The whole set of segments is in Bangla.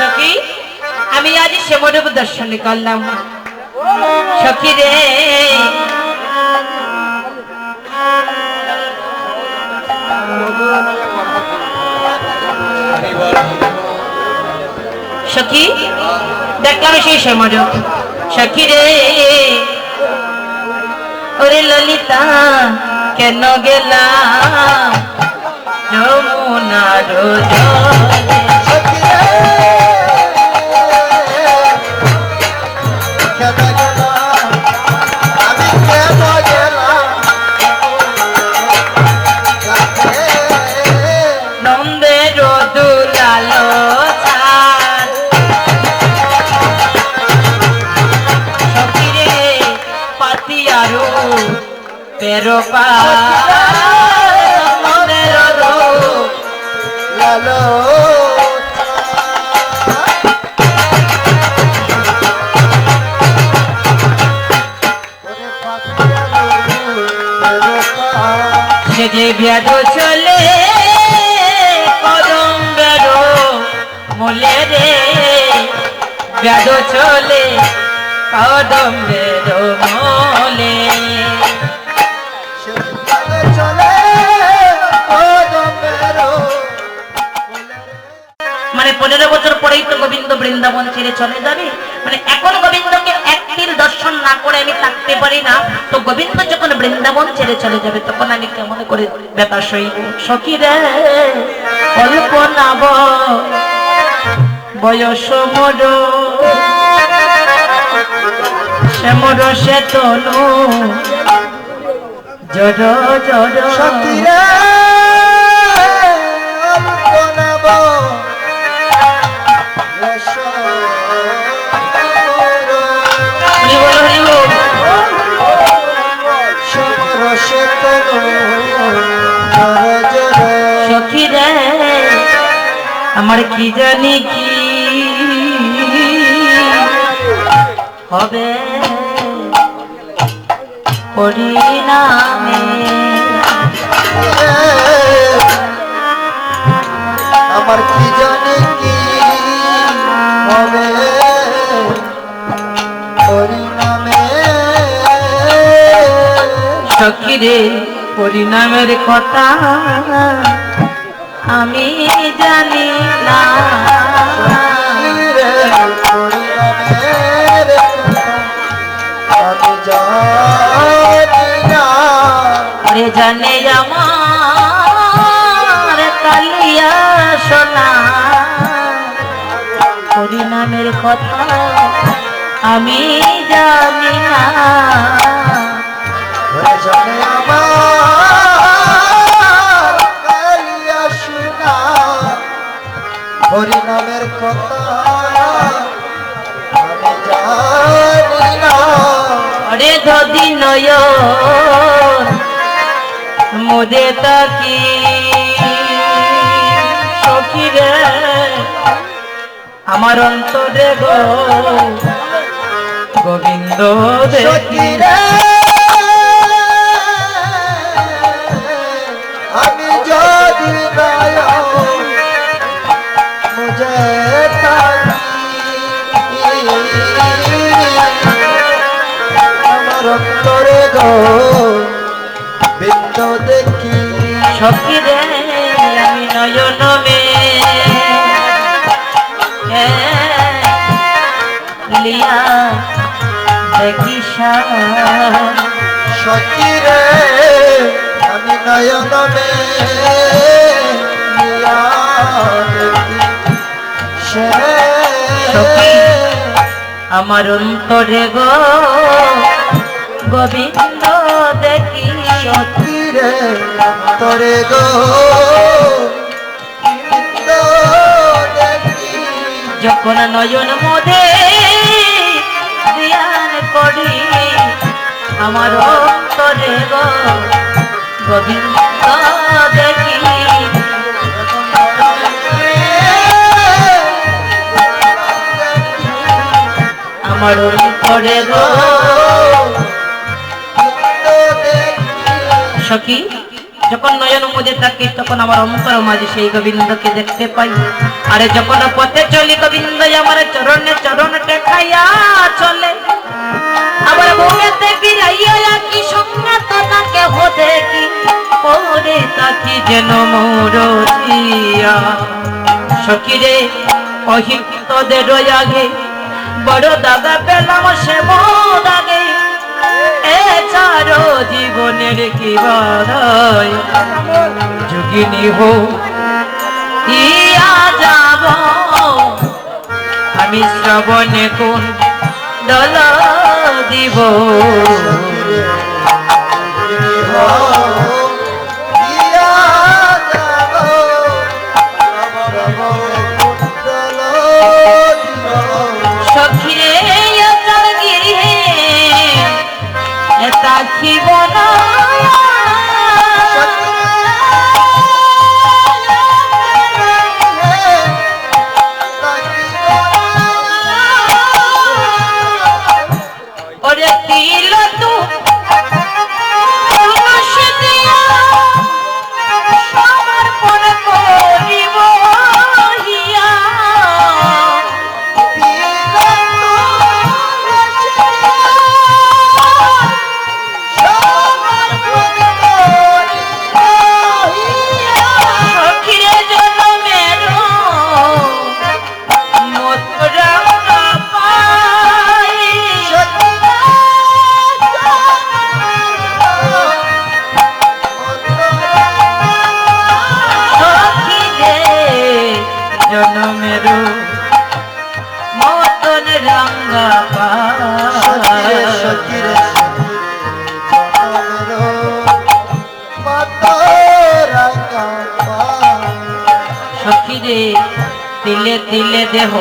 সখী আমি আজ শ্যামদেব দর্শন করলাম সখী রে সখী দেখলাম সেই শ্যামদেব সখী রে ওরে ললিতা কেন গেলা যমুনার জলে pero pa lalo se je vyado chole kodam bero mole re vyado chole kodam bero mole মানে 15 বছর পরেই তো গোবিন্দ বৃন্দাবন ছেড়ে চলে যাবে মানে এখন গোবিন্দকে একদিন দর্শন না করে আমি থাকতে পারি না তো গোবিন্দ যখন বৃন্দাবন ছেড়ে চলে যাবে তখন আমি কেমন করে ব্যথা সইব সখী রে অল্প নাব বয়স মোর শ্যামর সে তনু জড় জড় সখী রে সখী রে আমার কি জানি কি হবে পরিণামে আমার কি জানি কি হবে পরিণামে সখী রে পরিণামের কথা আমি জানি না আরে জানে আমার কালিয়া সোনা পরিণামের কথা আমি জানি না জানে আমার কালিয়া সোনা পরিণামের কথা আমি জানি না আরে যদি নয়ন মোদে তাকি সখী রে আমার অন্তরে গো গোবিন্দ দেখি রে আমি যদি নয়ন মুঝে তাকি আমার অন্তরে গো বিন্দু দেখি সখী রে আমি নয়ন মে লিয়া দেখি সখী রে আমি নয়ন মে লিয়া দেখি সখী আমার অন্তরে গো গোবিন্দ দেখি সখী রে অন্তরে গো গোবিন্দ দেখি যখন নয়ন মোদে ধ্যান করি আমার অন্তরে গো গোবিন্দ দেখি আমার অন্তরে গো সখী যখন নয়ন মধ্যে থাকি তখন আমার অন্তর মাঝে সেই গোবিন্দকে দেখতে পাই আরে যখন পথে চলি গোবিন্দ অহিতদের আগে বড় দাগা পেলাম সে দাগে এ চারো জীবনের কি বড়াই যোগিনী হো ইয়া যাব আমি শ্রবণে কোন দল দিব সখিরে চল গিয়ে তাকিব না ওরে তিল তু সমর্পণ করিব মতন রঙ্গা সখিরে তিলে তিলে দেহ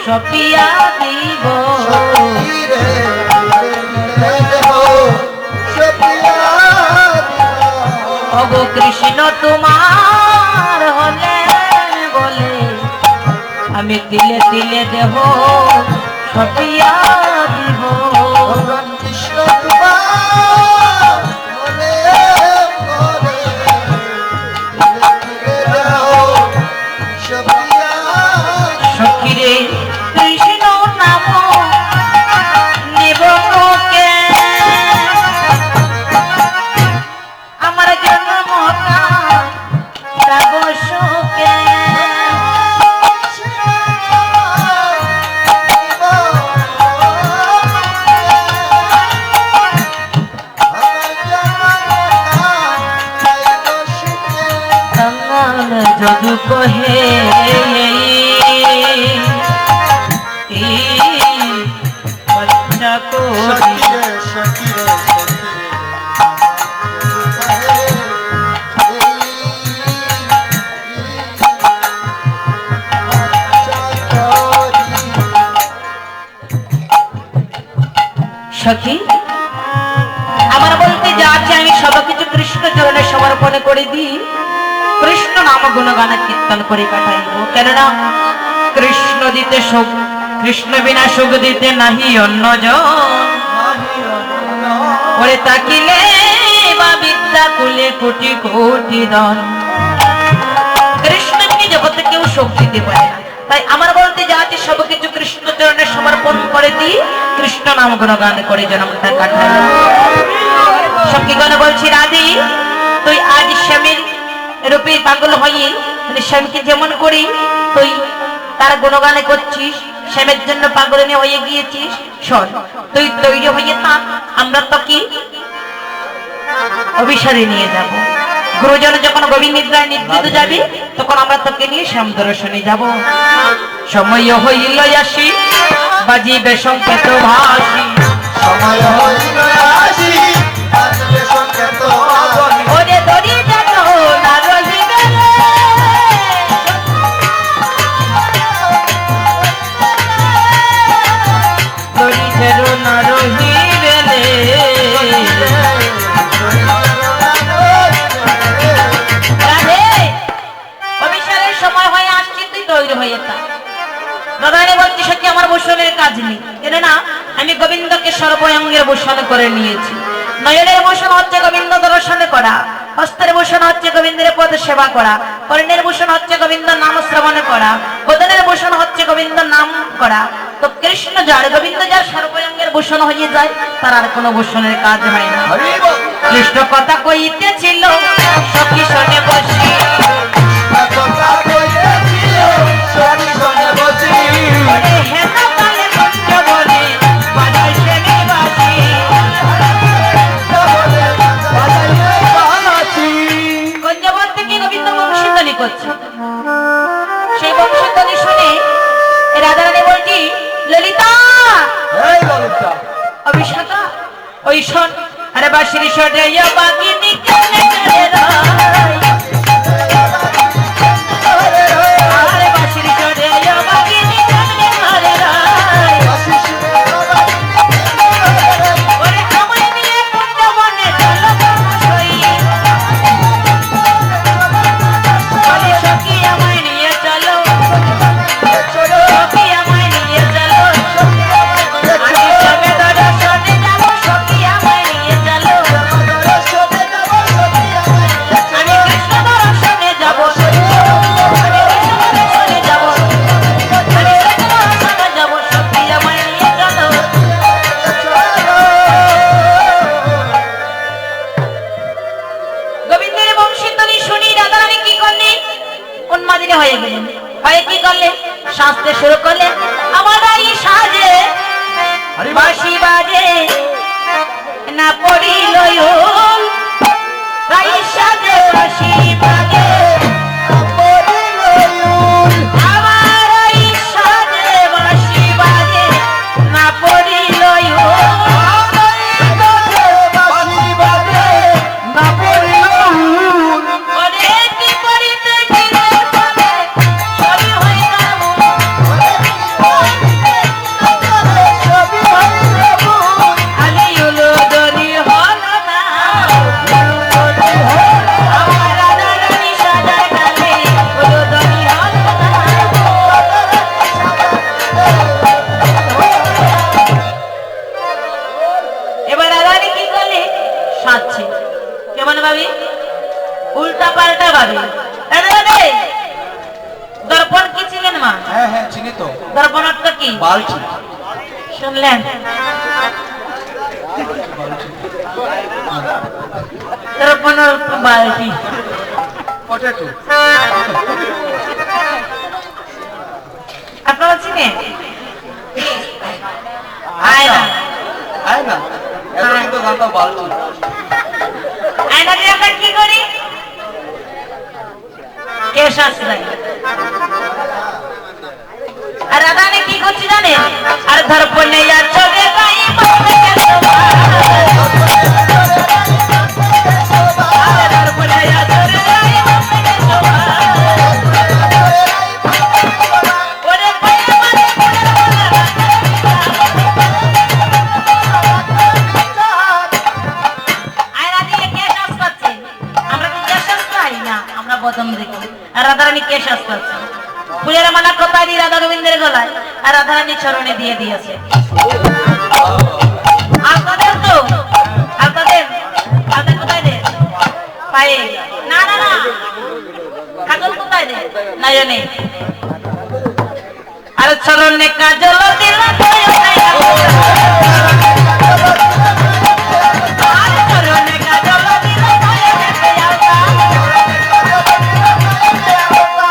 সপিয়া দিব অগো কৃষ্ণ তোমার হলে বলে আমি তিলে তিলে দেহ সপিয়া দিব কৃষ্ণ তোমার হলে সখিরে কৃষ্ণ নাম নেব কে আমার জন্ম সুখে যদু কহে বাচ্চা কো সখী আমার বলতে যা আছে আমি সবকিছু কৃষ্ণ চরণে সমর্পণ করে দিই কৃষ্ণ নাম গুণগান কীর্তন করে কাটাইব কেননা কৃষ্ণ দিতে সুখ কৃষ্ণ বিনা সুখ দিতে নাহি অন্যজন ওরে তাকিলে বা বিদ্যা কুলে কোটি কোটি ধন কৃষ্ণকে জগতে কেউ সুখ দিতে পারে না তাই আমার বলতে যা আছে সবকিছু কৃষ্ণ চরণে সমর্পণ করে দিই কৃষ্ণ নাম গুণগান করে জন্মটা কাটাই সখীগণ বলছি রাধি তুই আজ স্বামীর রূপে পাগল হয়ে মানে স্বামীকে যেমন করি তুই তার গুণগানে করছিস স্বামীর জন্য পাগল নিয়ে হয়ে গিয়েছিস শোন তুই তৈরি হয়ে থাক আমরা তো কি অভিসারে নিয়ে যাব গুরুজন যখন গভীর নিদ্রায় নিদ্রিত যাবি তখন আমরা তোকে নিয়ে শ্যাম দর্শনে যাব সময় হইল আসি বাজিবে সংকেত ভাসি সময় হইল আসি বাজিবে সংকেত ওরে দড়ি যাতো না রহিবে দড়ি ফেরো না রহিবে সময় হয়ে আসছে তুই তৈরি হয়ে থাক দাদারে বলছি সত্যি আমার ভূষণের কাজ নেই কেননা আমি গোবিন্দকে সর্বঙ্গের ভূষণ করে নিয়েছি নয়নের ভূষণ হচ্ছে গোবিন্দ দর্শনে করা হস্তের ভূষণ হচ্ছে গোবিন্দের পদ সেবা করা কর্ণের ভূষণ হচ্ছে গোবিন্দ নাম শ্রবণ করা বদনের ভূষণ হচ্ছে গোবিন্দ নাম করা তো কৃষ্ণ যার গোবিন্দ যার সর্বঙ্গের ভূষণ হয়ে যায় তার আর কোনো ভূষণের কাজ হয় না কৃষ্ণ কথা কইতেছিল সখী শোনে বসি কথা কইতেছিল ওই শোন আরে বাঁশির সরে বাগিনী কেমনে করে রয় আরে বাঁশির সরে বাগিনী কেমনে করে রয় ওরে আমায় নিয়ে বৃন্দাবনে চলো সই বলে সখী আমায় নিয়ে চলো সখী আমায় নিয়ে চলো আমি সবে দর্শনে যাব সখী আমায় নিয়ে চলো আমি কৃষ্ণ দর্শনে যাব আমি কৃষ্ণ দর্শনে যাব আমি কৃষ্ণ দর্শনে যাব সখী আমায় নিয়ে চলো গোবিন্দের বংশীধ্বনি শুনি রাধারানী কি করলেন উন্মাদিনী হয়ে গেলেন হয়ে কি করলেন শাস্তে শুরু করলেন আমার এই সাজে বাঁশি বাজে না পড়িল এই সাজে বাঁশি বাজে আমার এই সাজে বাঁশি বাজে না পড়িল ওরে কি করিতে গেলে বলে সবই হয়ে গেল আলি উলুদনি হলো না আমার রাধারানী সাজায় গেলে উলুদনি হলো না এবার রাধারানী কি করলে সাজছে কেমন ভাবি উল্টা পাল্টা ভাবি রাধারানী দর্পণ কি ছিলেন মা হ্যাঁ হ্যাঁ চিনি তো দর্পণ অর্থ কি বালতি শুনলেন দর্পণ অর্থ বালতি পটেটো আপনারা চিনেন আয়না আয়না এত কিন্তু জানতাম বালতি আয়না দিয়ে আমরা কি করি কেশ আশ্রয় আর রাধারানী কি করছি জানেন আর দর্পণে চলে গাই মাথা কেন আর দর্পণে চলে গাই মাথা কেন ওরে পায়ে মারে আয়না দিয়ে কে শ্বাস করছে আমরা কি কে শ্বাস পাই না আমরা বদম দেখি আর রাধারানী কে শ্বাস করছে ফুলের মালা কোথায় দিয়ে রাধা গোবিন্দের গলায় আর রাধারানী চরণে দিয়ে দিয়েছে আপনাদের তো আপনাদের আপনাদের কোথায় দে পায়ে না না না কাজল কোথায় দে নয়নে আর চরণে কাজল দিল আর চরণে কাজল দিল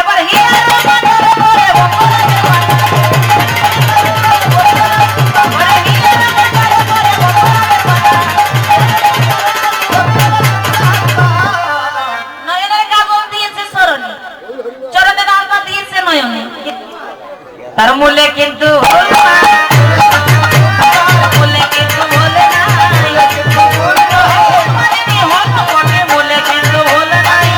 এবার হিয়ার বাজার করে নয়নের কাজল দিয়েছে চরণে চরণে আলতা দিয়েছে নয়নে তার মূলে কিন্তু মূলে কিন্তু বলে নাই মূলে কিন্তু বলে নাই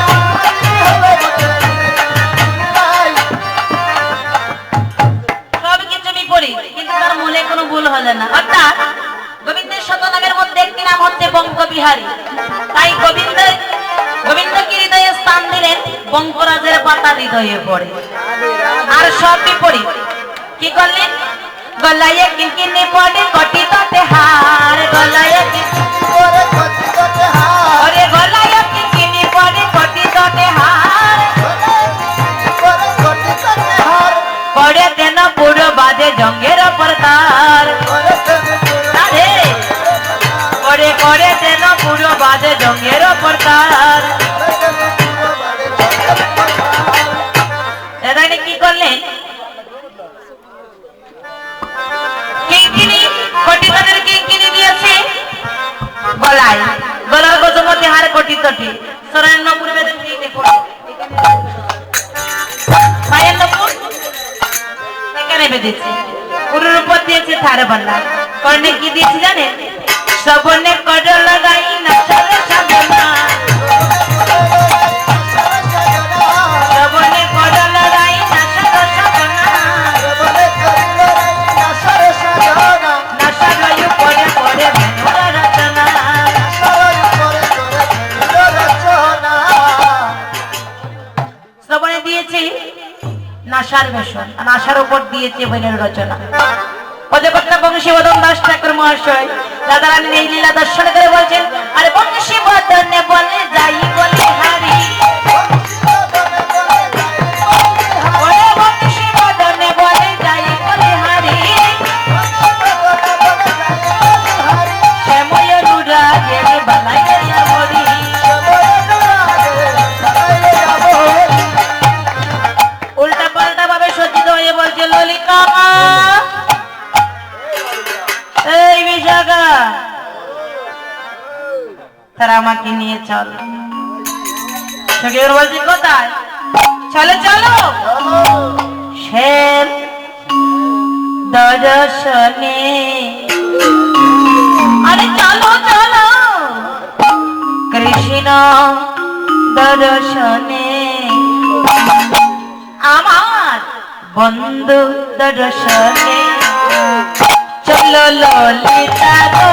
সব কিছু বিপরীত কিন্তু তার মূলে কোনো ভুল হলে না অর্থাৎ গোবিন্দের শতনামের মধ্যে একটি নাম হচ্ছে বঙ্কবিহারী তাই গোবিন্দকে হৃদয়ে স্থান দিলেন বঙ্করাজের পাতা হৃদয়ে পড়ে আর সব বিপরীত কি করলেন গলায় কিনকিনি পড়ে কটিতে হার গলায় ওরে গলায় কিনকিনি পড়ে কটিতে হার পড়ে দেন পুরো বাজে জঙ্গের ওপর তার রাধে পড়ে করে দেন পুরো বাজে জঙ্গের ওপর তার রাধারানী কি করলেন কিঙ্কিনি কটিতটের কিঙ্কিনি দিয়েছে গলায় গলার গজমতে হার কটিতটি সরায়ন নপুর বেদন দিয়ে দেখো পায়ের নপুর এখানে বেঁধেছে পুরোর উপর দিয়েছে থারে বাল্লা কর্ণে কি দিয়েছে জানেন শ্রবণে কর লাগাই না সারে সাধনা শ্রবণে কর লাগাই না সারে সাধনা নাশা লয় পরে পরে ভেনুরা রচনা শ্রবণে দিয়েছি নাশার বেশন আর নাশার উপর দিয়েছে বইনের রচনা। পদকর্তা বংশীবদন দাস ঠাকুর মহাশয় রাধারানী এই লীলা দর্শন করে বলছেন, আরে বংশীবদনে বলে যাই বলে হারি, ওরে বংশীবদনে বলে যাই বলে হারি, শ্যাময় অনুরাগের বালাই হরি। উল্টা পাল্টা ভাবে সজ্জিত হয়ে বলছে, ললিতা এই বিশাখা তারা আমাকে নিয়ে চল। সখীর বলছে, কোথায়? চলো চলো শ্যাম দর্শনে, আরে চলো চলো কৃষ্ণ দর্শনে, আমার বন্ধু দর্শনে, চলো ললিতা গো